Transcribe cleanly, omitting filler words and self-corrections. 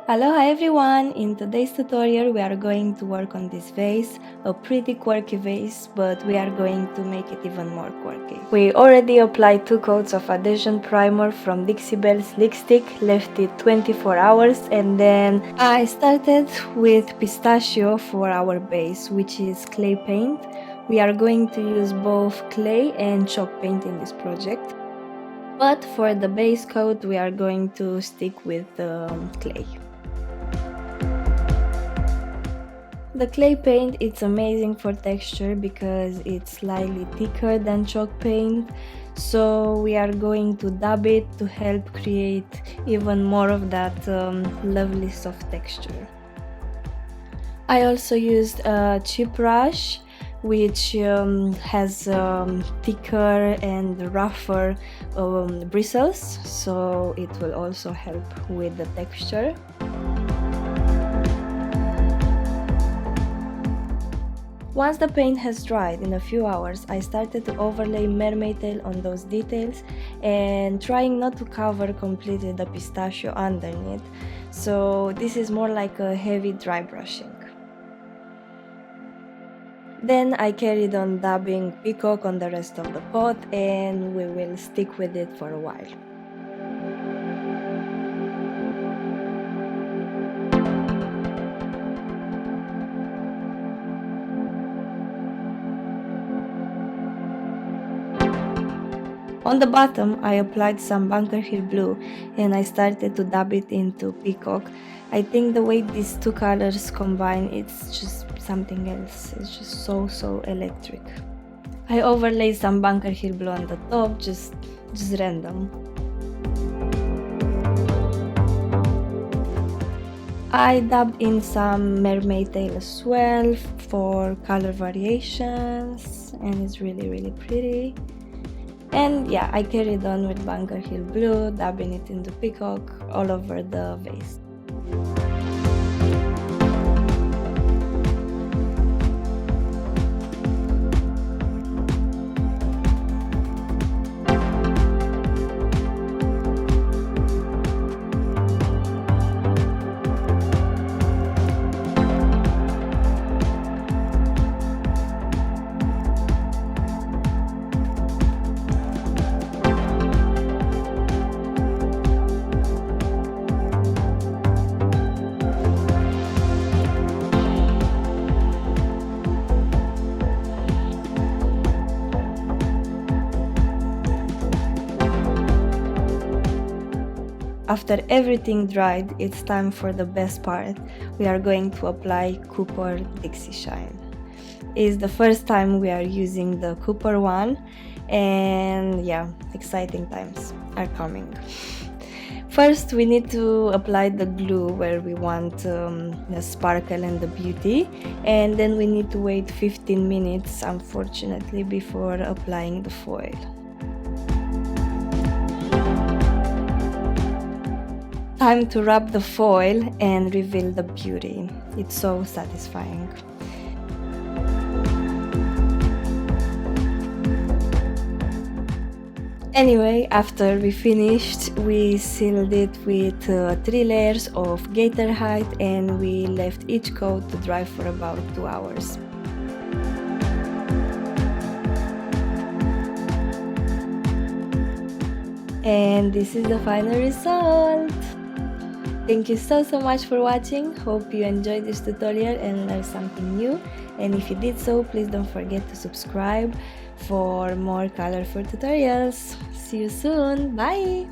Hello, hi everyone! In today's tutorial we are going to work on this vase, a pretty quirky vase, but we are going to make it even more quirky. We already applied 2 coats of adhesion primer from Dixie Belle Slick Stick, left it 24 hours, and then I started with pistachio for our base, which is clay paint. We are going to use both clay and chalk paint in this project, but for the base coat we are going to stick with clay. The clay paint, it's amazing for texture because it's slightly thicker than chalk paint, so we are going to dab it to help create even more of that lovely soft texture. I also used a cheap brush which has thicker and rougher bristles, so it will also help with the texture. Once the paint has dried in a few hours, I started to overlay mermaid tail on those details and trying not to cover completely the pistachio underneath, so this is more like a heavy dry brushing. Then I carried on dabbing peacock on the rest of the pot and we will stick with it for a while. On the bottom, I applied some bunker hill blue and I started to dab it into peacock. I think the way these two colors combine, it's just something else. It's just so electric. I overlaid some bunker hill blue on the top, just random. I dabbed in some mermaid tail as well for color variations, and it's really pretty. And yeah, I carried on with bunker hill blue, dabbing it into peacock all over the vase. After everything dried, it's time for the best part. We are going to apply Cooper Dixie Shine. It's the first time we are using the Cooper one, and yeah, exciting times are coming. First, we need to apply the glue where we want the sparkle and the beauty, and then we need to wait 15 minutes, unfortunately, before applying the foil. Time to wrap the foil and reveal the beauty. It's so satisfying. Anyway, after we finished, we sealed it with 3 layers of gator hide and we left each coat to dry for about 2 hours. And this is the final result! Thank you so much for watching. Hope you enjoyed this tutorial and learned something new. And if you did so, please don't forget to subscribe for more colorful tutorials. See you soon. Bye!